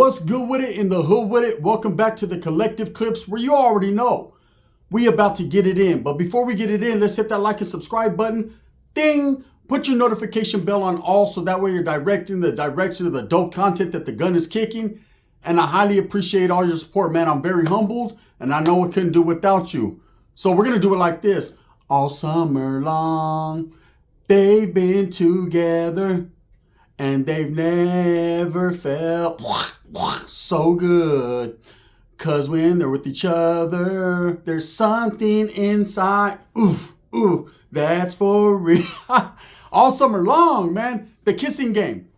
What's good with it in the hood with it? Welcome back to the Collective Clips where you already know we about to get it in. But before we get it in, let's hit that like and subscribe button. Ding! Put your notification bell on all so that way you're directing the direction of the dope content that the gun is kicking. And I highly appreciate all your support, man. I'm very humbled and I know I couldn't do without you. So we're going to do it like this. All summer long, they've been together and they've never felt so good. Cause when they're with each other, there's something inside. Ooh, that's for real. All summer long, man. The kissing game.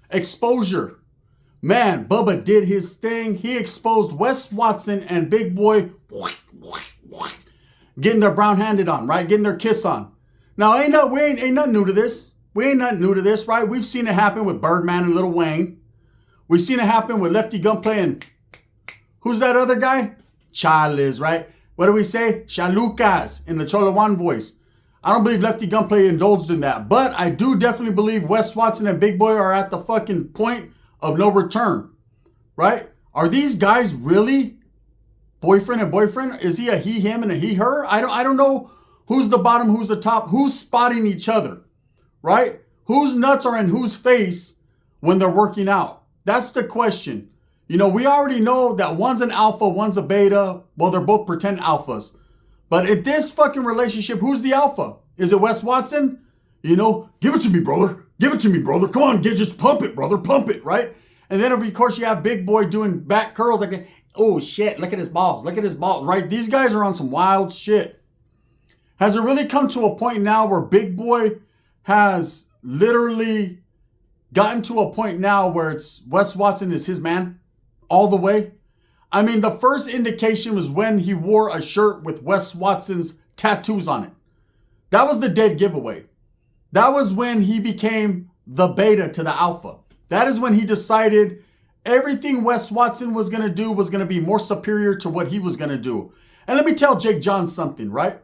Exposure. Man, Bubba did his thing. He exposed Wes Watson and Big Boy getting their brown handed on, right? Getting their kiss on. Now, ain't nothing new to this. We ain't nothing new to this, right? We've seen it happen with Birdman and Lil Wayne. We've seen it happen with Lefty Gunplay and who's that other guy? Chaliz, right? What do we say? Chalucas in the Cholo Juan voice. I don't believe Lefty Gunplay indulged in that. But I do definitely believe Wes Watson and Big Boy are at the fucking point of no return. Right? Are these guys really boyfriend and boyfriend? Is he a he, him, and a he, her? I don't know who's the bottom, who's the top, who's spotting each other. Right? Whose nuts are in whose face when they're working out? That's the question. You know, we already know that one's an alpha, one's a beta. Well, they're both pretend alphas. But in this fucking relationship, who's the alpha? Is it Wes Watson? You know, give it to me, brother. Give it to me, brother. Come on, just pump it, brother. Pump it, right? And then, of course, you have Big Boy doing back curls like that. Oh, shit. Look at his balls. Look at his balls, right? These guys are on some wild shit. Has it really come to a point now where Big Boy has literally gotten to a point now where it's Wes Watson is his man all the way? I mean, the first indication was when he wore a shirt with Wes Watson's tattoos on it. That was the dead giveaway. That was when he became the beta to the alpha. That is when he decided everything Wes Watson was going to do was going to be more superior to what he was going to do. And let me tell Jake John something, right?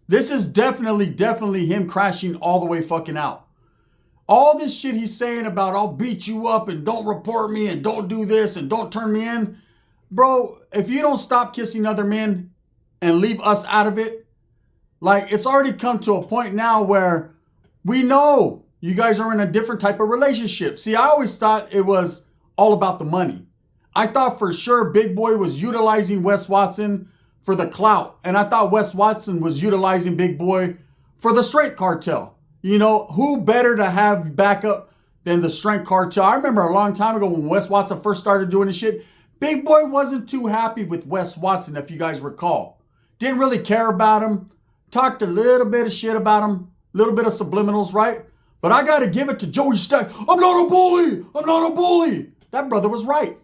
This is definitely him crashing all the way fucking out. All this shit he's saying about I'll beat you up and don't report me and don't do this and don't turn me in. Bro, if you don't stop kissing other men and leave us out of it, like it's already come to a point now where we know you guys are in a different type of relationship. See, I always thought it was all about the money. I thought for sure Big Boy was utilizing Wes Watson for the clout. And I thought Wes Watson was utilizing Big Boy for the straight cartel. You know, who better to have backup than the strength cartel? I remember a long time ago when Wes Watson first started doing this shit, Big Boy wasn't too happy with Wes Watson, if you guys recall. Didn't really care about him. Talked a little bit of shit about him. A little bit of subliminals, right? But I got to give it to Joey Stack. I'm not a bully. I'm not a bully. That brother was right.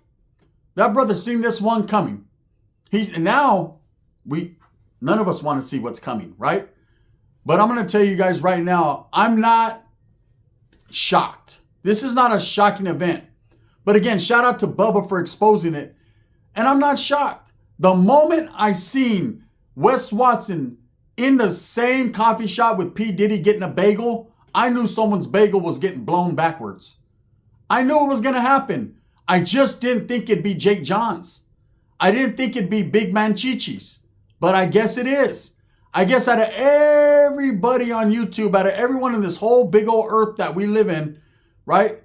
That brother seen this one coming. And now none of us want to see what's coming, right? But I'm going to tell you guys right now, I'm not shocked. This is not a shocking event. But again, shout out to Bubba for exposing it. And I'm not shocked. The moment I seen Wes Watson in the same coffee shop with P. Diddy getting a bagel, I knew someone's bagel was getting blown backwards. I knew it was going to happen. I just didn't think it'd be Jake Johns. I didn't think it'd be Big Man Chi-Chi's. But I guess it is. I guess out of everybody on YouTube, out of everyone in this whole big old earth that we live in, right?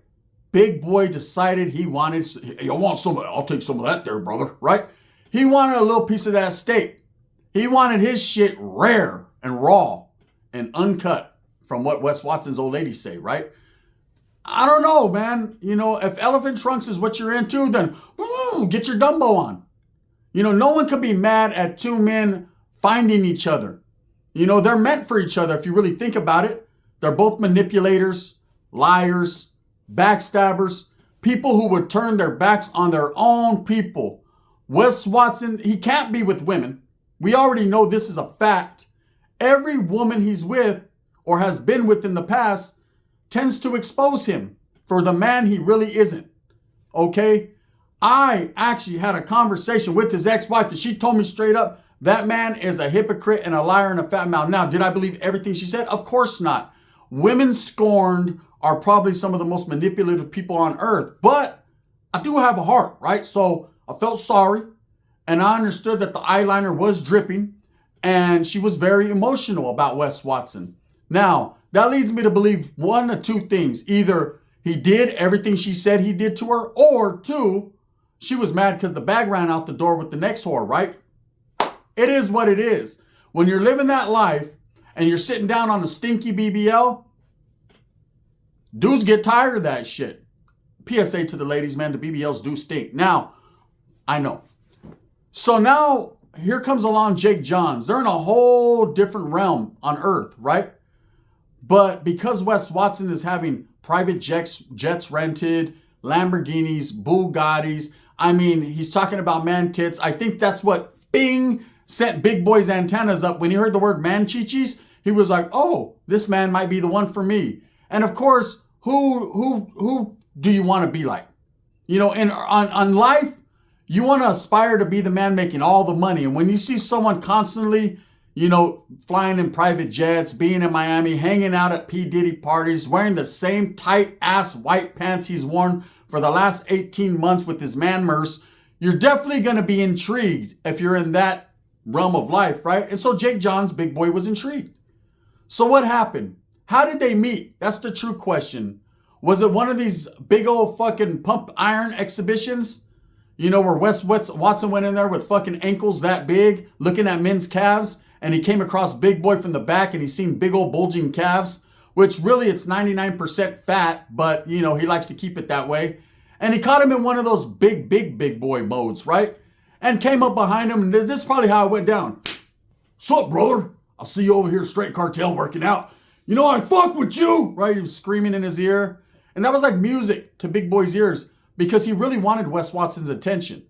Big Boy decided he wanted, hey, I want some, I'll take some of that there, brother, right? He wanted a little piece of that steak. He wanted his shit rare and raw and uncut from what Wes Watson's old ladies say, right? I don't know, man. You know, if elephant trunks is what you're into, then get your Dumbo on. You know, no one could be mad at two men finding each other. You know, they're meant for each other if you really think about it. They're both manipulators, liars, backstabbers, people who would turn their backs on their own people. Wes Watson, he can't be with women. We already know this is a fact. Every woman he's with or has been with in the past tends to expose him for the man he really isn't. Okay? I actually had a conversation with his ex-wife and she told me straight up, that man is a hypocrite and a liar and a fat mouth. Now, did I believe everything she said? Of course not. Women scorned are probably some of the most manipulative people on earth. But I do have a heart, right? So I felt sorry, and I understood that the eyeliner was dripping, and she was very emotional about Wes Watson. Now, that leads me to believe one of two things. Either he did everything she said he did to her, or two, she was mad because the bag ran out the door with the next whore, right? It is what it is. When you're living that life and you're sitting down on a stinky BBL, dudes get tired of that shit. PSA to the ladies, man, the BBLs do stink. Now, I know. So now, here comes along Jake Johns. They're in a whole different realm on Earth, right? But because Wes Watson is having private jets rented, Lamborghinis, Bugattis, I mean, he's talking about man tits. I think that's what Bing sent Big Boy's antennas up. When he heard the word man chichis, he was like, oh, this man might be the one for me. And of course, who do you want to be like? You know, and on life, you want to aspire to be the man making all the money. And when you see someone constantly, you know, flying in private jets, being in Miami, hanging out at P. Diddy parties, wearing the same tight ass white pants he's worn for the last 18 months with his man merce, you're definitely going to be intrigued if you're in that realm of life, right? And so Jake Johns, Big Boy, was intrigued. So what happened? How did they meet? That's the true question. Was it one of these big old fucking pump iron exhibitions? You know, where Wes Watson went in there with fucking ankles that big, looking at men's calves, and he came across Big Boy from the back and he seen big old bulging calves, which really it's 99% fat, but you know, he likes to keep it that way. And he caught him in one of those big boy modes, right? And came up behind him, and this is probably how it went down. Sup, brother? I'll see you over here at Straight Cartel working out. You know, I fuck with you, right? He was screaming in his ear. And that was like music to Big Boy's ears because he really wanted Wes Watson's attention.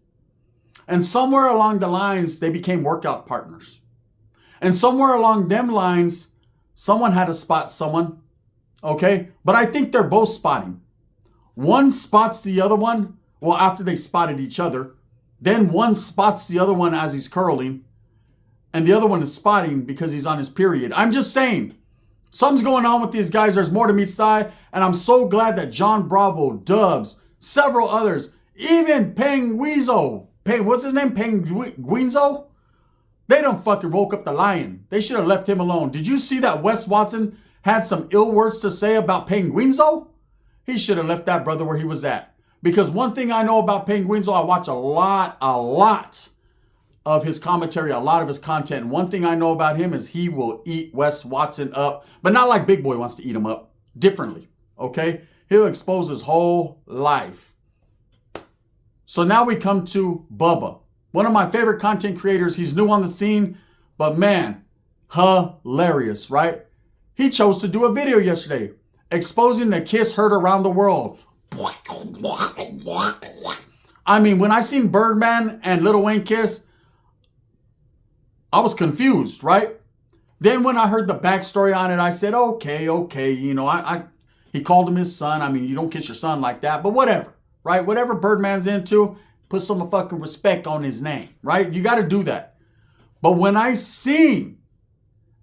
And somewhere along the lines, they became workout partners. And somewhere along them lines, someone had to spot someone, okay? But I think they're both spotting. One spots the other one, well, after they spotted each other. Then one spots the other one as he's curling. And the other one is spotting because he's on his period. I'm just saying, something's going on with these guys. There's more to meets the eye. And I'm so glad that John Bravo, Dubs, several others, even Penguizo, what's his name? Penguizo? They done fucking woke up the lion. They should have left him alone. Did you see that Wes Watson had some ill words to say about Penguizo? He should have left that brother where he was at. Because one thing I know about Penguizo, I watch a lot of his commentary, a lot of his content. And one thing I know about him is he will eat Wes Watson up, but not like Big Boy wants to eat him up. Differently, okay? He'll expose his whole life. So now we come to Bubba. One of my favorite content creators. He's new on the scene, but man, hilarious, right? He chose to do a video yesterday exposing the kiss heard around the world. I mean, when I seen Birdman and Lil Wayne kiss, I was confused, right? Then when I heard the backstory on it, I said, okay, you know, he called him his son. I mean, you don't kiss your son like that, but whatever, right? Whatever Birdman's into, put some fucking respect on his name, right? You got to do that. But when I seen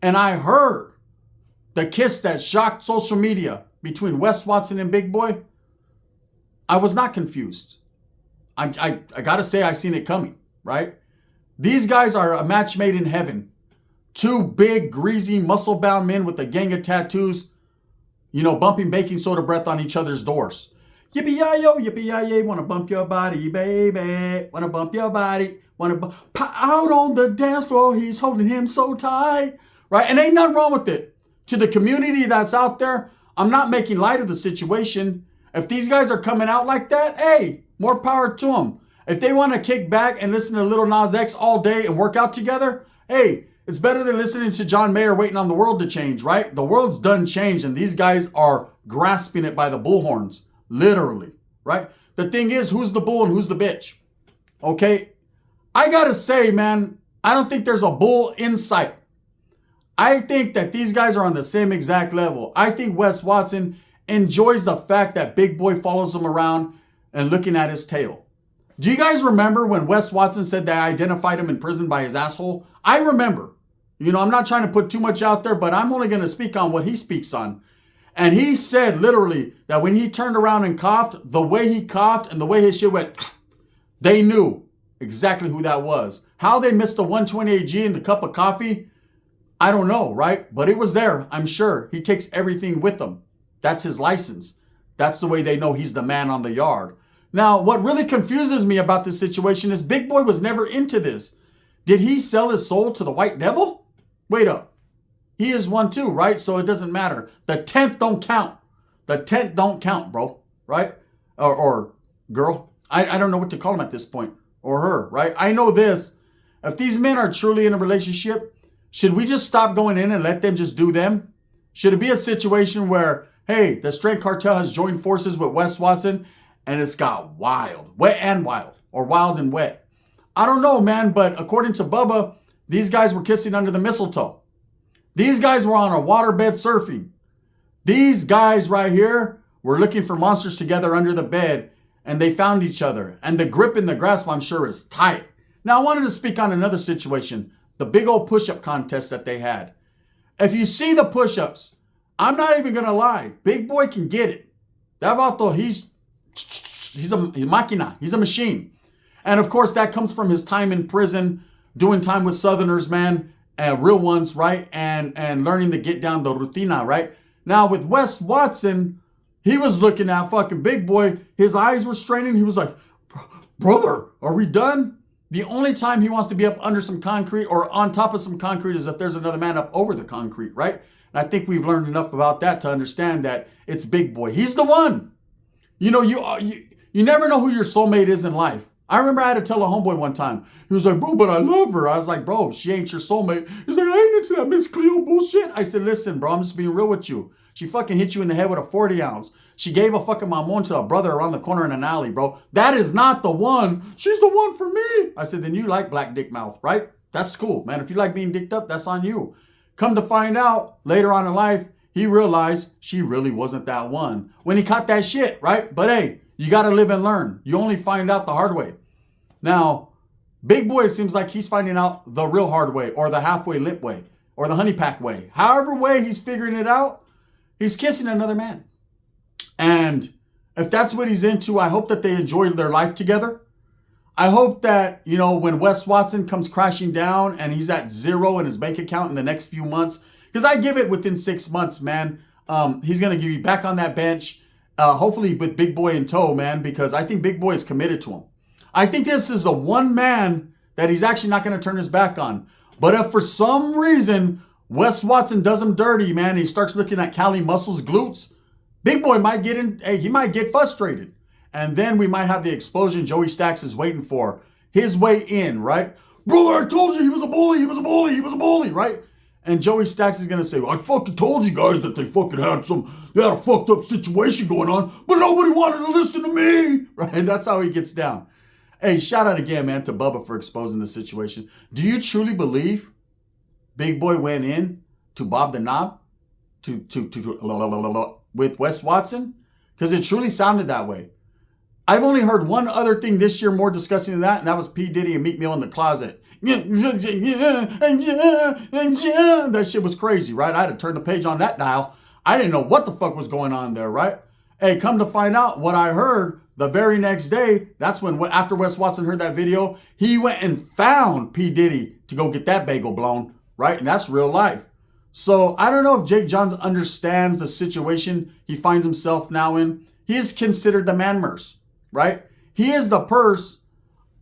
and I heard the kiss that shocked social media between Wes Watson and Big Boy, I was not confused. I got to say I seen it coming, right? These guys are a match made in heaven. Two big, greasy, muscle-bound men with a gang of tattoos, you know, bumping baking soda breath on each other's doors. Yippee-yi-yo, yippee-yi-yay, wanna bump your body, baby. Wanna bump your body. Out on the dance floor, he's holding him so tight. Right? And ain't nothing wrong with it. To the community that's out there, I'm not making light of the situation. If these guys are coming out like that, hey, more power to them. If they want to kick back and listen to Lil Nas X all day and work out together, hey, it's better than listening to John Mayer waiting on the world to change, right? The world's done changed and these guys are grasping it by the bullhorns, literally, right? The thing is, who's the bull and who's the bitch? Okay? I gotta say, man, I don't think there's a bull in sight. I think that these guys are on the same exact level. I think Wes Watson enjoys the fact that Big Boy follows him around and looking at his tail. Do you guys remember when Wes Watson said they identified him in prison by his asshole? I remember. You know, I'm not trying to put too much out there, but I'm only going to speak on what he speaks on. And he said literally that when he turned around and coughed, the way he coughed and the way his shit went, they knew exactly who that was. How they missed the 128G in the cup of coffee, I don't know, right? But it was there, I'm sure. He takes everything with him. That's his license. That's the way they know he's the man on the yard. Now, what really confuses me about this situation is Big Boy was never into this. Did he sell his soul to the white devil? Wait up. He is one too, right? So it doesn't matter. The tent don't count. The tent don't count, bro, right? Or girl. I don't know what to call him at this point. Or her, right? I know this. If these men are truly in a relationship, should we just stop going in and let them just do them? Should it be a situation where, hey, the Straight Cartel has joined forces with Wes Watson and it's got wild, wet and wild, or wild and wet? I don't know, man, but according to Bubba, these guys were kissing under the mistletoe. These guys were on a waterbed surfing. These guys right here were looking for monsters together under the bed, and they found each other. And the grip and the grasp, I'm sure, is tight. Now, I wanted to speak on another situation, the big old push-up contest that they had. If you see the push-ups, I'm not even going to lie. Big Boy can get it. That vato, he's a máquina. He's a machine. And of course, that comes from his time in prison, doing time with Southerners, man, real ones, right? And learning to get down the rutina, right? Now, with Wes Watson, he was looking at fucking Big Boy. His eyes were straining. He was like, brother, are we done? The only time he wants to be up under some concrete or on top of some concrete is if there's another man up over the concrete, right? And I think we've learned enough about that to understand that it's Big Boy. He's the one. You know, you never know who your soulmate is in life. I remember I had to tell a homeboy one time. He was like, bro, but I love her. I was like, bro, she ain't your soulmate. He's like, I ain't into that Miss Cleo bullshit. I said, listen, bro, I'm just being real with you. She fucking hit you in the head with a 40 ounce. She gave a fucking mamon to a brother around the corner in an alley, bro. That is not the one. She's the one for me. I said, then you like black dick mouth, right? That's cool, man. If you like being dicked up, that's on you. Come to find out, later on in life, he realized she really wasn't that one when he caught that shit, right? But hey, you got to live and learn. You only find out the hard way. Now, Big Boy seems like he's finding out the real hard way or the halfway lip way or the honey pack way. However way he's figuring it out, he's kissing another man. And if that's what he's into, I hope that they enjoy their life together. I hope that, you know, when Wes Watson comes crashing down and he's at zero in his bank account in the next few months, because I give it within 6 months, man, he's going to be back on that bench, hopefully with Big Boy in tow, man, because I think Big Boy is committed to him. I think this is the one man that he's actually not going to turn his back on. But if for some reason Wes Watson does him dirty, man, he starts looking at Cali Muscle's glutes, Big Boy might get in, he might get frustrated. And then we might have the explosion Joey Stacks is waiting for. His way in, right? Brother, I told you he was a bully, he was a bully, he was a bully, right? And Joey Stacks is going to say, well, I fucking told you guys that they had a fucked up situation going on, but nobody wanted to listen to me, right? And that's how he gets down. Hey, shout out again, man, to Bubba for exposing the situation. Do you truly believe Big Boy went in to Bob the Knob with Wes Watson? Because it truly sounded that way. I've only heard one other thing this year more disgusting than that, and that was P. Diddy and Meet Me in the Closet. That shit was crazy, right? I had to turn the page on that dial. I didn't know what the fuck was going on there, right? Hey, come to find out what I heard the very next day, that's when, after Wes Watson heard that video, he went and found P. Diddy to go get that bagel blown, right? And that's real life. So I don't know if Jake Johns understands the situation he finds himself now in. He is considered the man merce, right? He is the purse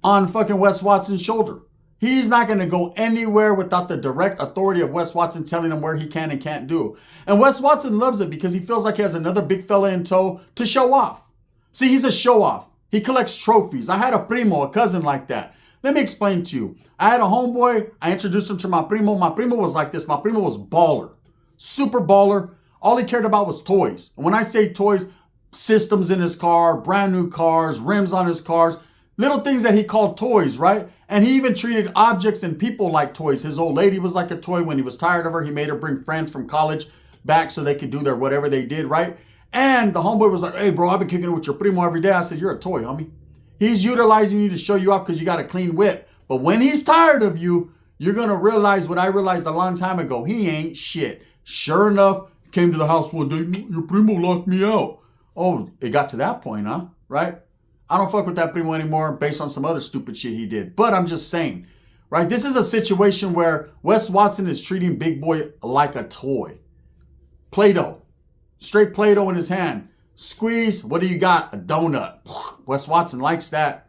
on fucking Wes Watson's shoulder. He's not going to go anywhere without the direct authority of Wes Watson telling him where he can and can't do. And Wes Watson loves it because he feels like he has another big fella in tow to show off. See, he's a show off. He collects trophies. I had a primo, a cousin like that. Let me explain to you. I had a homeboy. I introduced him to my primo. My primo was like this. My primo was baller. Super baller. All he cared about was toys. And when I say toys, systems in his car, brand new cars, rims on his cars, little things that he called toys, right? And he even treated objects and people like toys. His old lady was like a toy. When he was tired of her, he made her bring friends from college back so they could do their whatever they did, right? And the homeboy was like, hey, bro, I've been kicking it with your primo every day. I said, you're a toy, homie. He's utilizing you to show you off because you got a clean whip. But when he's tired of you, you're going to realize what I realized a long time ago. He ain't shit. Sure enough, came to the house one day, your primo locked me out. Oh, it got to that point, huh? Right? I don't fuck with that primo anymore based on some other stupid shit he did. But I'm just saying, right? This is a situation where Wes Watson is treating Big Boy like a toy. Play-Doh. Straight Play-Doh in his hand. Squeeze, what do you got? A donut. Wes Watson likes that.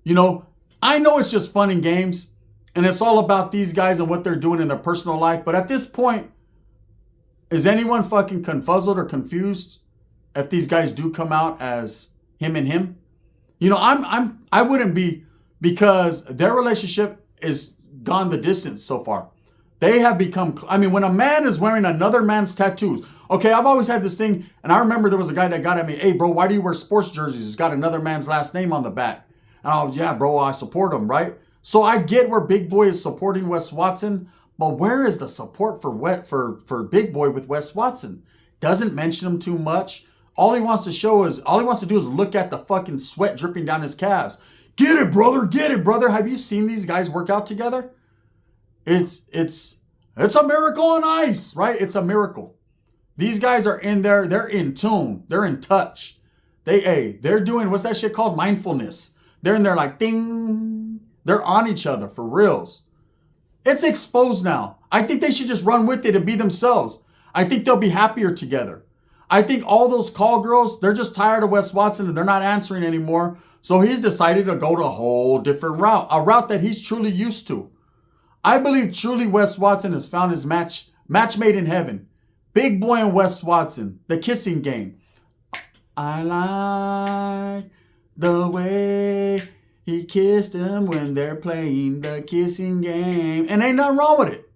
You know, I know it's just fun and games, and it's all about these guys and what they're doing in their personal life. But at this point, is anyone fucking confuzzled or confused if these guys do come out as him and him? You know, I wouldn't be, because their relationship is gone the distance so far. They have become, I mean, when a man is wearing another man's tattoos, okay, I've always had this thing, and I remember there was a guy that got at me, hey, bro, why do you wear sports jerseys? It's got another man's last name on the back. And I was, yeah, bro, I support him, right? So I get where Big Boy is supporting Wes Watson, but where is the support for Big Boy with Wes Watson? Doesn't mention him too much. All he wants to do is look at the fucking sweat dripping down his calves. Get it, brother. Get it, brother. Have you seen these guys work out together? It's a miracle on ice, right? It's a miracle. These guys are in there. They're in tune. They're in touch. They're doing, what's that shit called? Mindfulness. They're in there like ding. They're on each other for reals. It's exposed now. I think they should just run with it and be themselves. I think they'll be happier together. I think all those call girls, they're just tired of Wes Watson and they're not answering anymore. So he's decided to go to a whole different route, a route that he's truly used to. I believe truly Wes Watson has found his match made in heaven. Big Boy and Wes Watson, the kissing game. I like the way he kissed them when they're playing the kissing game. And ain't nothing wrong with it.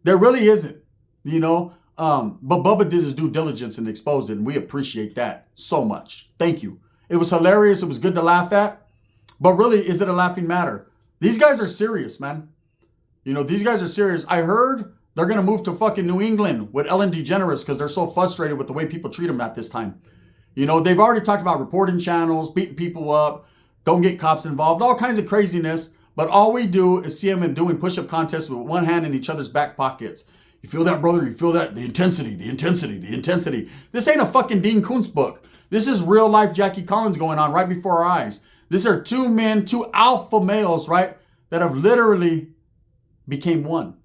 There really isn't, you know. But Bubba did his due diligence and exposed it, and we appreciate that so much. Thank you. It was hilarious. It was good to laugh at. But really, is it a laughing matter? These guys are serious, man. You know, these guys are serious. I heard they're going to move to fucking New England with Ellen DeGeneres because they're so frustrated with the way people treat them at this time. You know, they've already talked about reporting channels, beating people up, don't get cops involved, all kinds of craziness. But all we do is see them doing push-up contests with one hand in each other's back pockets. You feel that, brother? You feel that? The intensity, the intensity, the intensity. This ain't a fucking Dean Koontz book. This is real life Jackie Collins going on right before our eyes. These are two men, two alpha males, right? That have literally became one.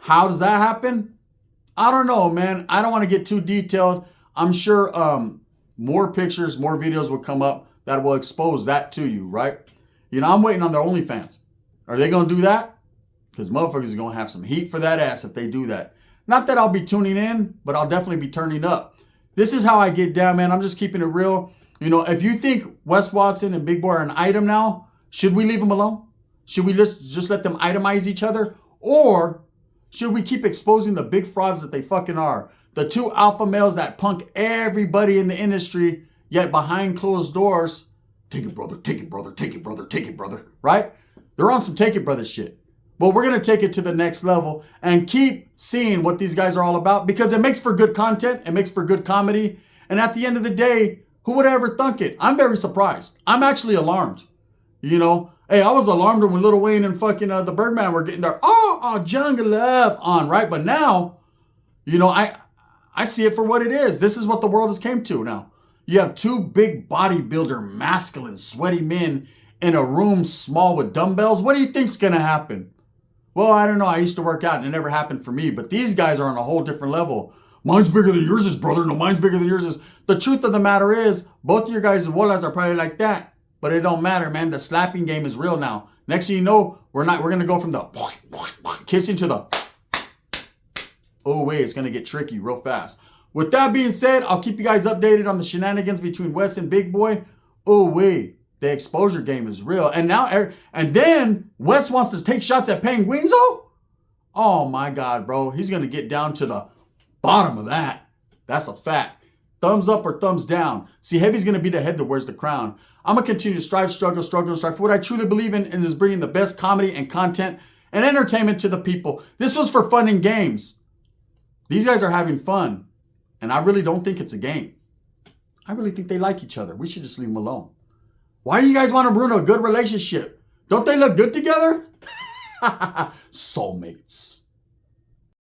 How does that happen? I don't know, man. I don't want to get too detailed. I'm sure more pictures, more videos will come up that will expose that to you, right? You know, I'm waiting on their OnlyFans. Are they going to do that? Because motherfuckers is going to have some heat for that ass if they do that. Not that I'll be tuning in, but I'll definitely be turning up. This is how I get down, man. I'm just keeping it real. You know, if you think Wes Watson and Big Boy are an item now, should we leave them alone? Should we just let them itemize each other? Or should we keep exposing the big frauds that they fucking are? The two alpha males that punk everybody in the industry, yet behind closed doors, take it, brother, take it, brother, take it, brother, take it, brother, right? They're on some take it, brother shit. But we're going to take it to the next level and keep seeing what these guys are all about because it makes for good content. It makes for good comedy. And at the end of the day, who would have ever thunk it? I'm very surprised. I'm actually alarmed. You know, hey, I was alarmed when Lil Wayne and fucking the Birdman were getting their Jungle Love on, right? But now, you know, I see it for what it is. This is what the world has came to now. You have two big bodybuilder, masculine, sweaty men in a room small with dumbbells. What do you think's going to happen? Well, I don't know. I used to work out and it never happened for me. But these guys are on a whole different level. Mine's bigger than yours is, brother. No, mine's bigger than yours is. The truth of the matter is, both of your guys' bolas are probably like that. But it don't matter, man. The slapping game is real now. Next thing you know, we're going to go from the kissing to the oh, wait, it's going to get tricky real fast. With that being said, I'll keep you guys updated on the shenanigans between Wes and Big Boy. Oh, wait. The exposure game is real. And then Wes wants to take shots at Penguinzo? Oh my God, bro. He's going to get down to the bottom of that. That's a fact. Thumbs up or thumbs down. See, Heavy's going to be the head that wears the crown. I'm going to continue to strive for what I truly believe in and is bringing the best comedy and content and entertainment to the people. This was for fun and games. These guys are having fun. And I really don't think it's a game. I really think they like each other. We should just leave them alone. Why do you guys want to ruin a good relationship? Don't they look good together? Soulmates.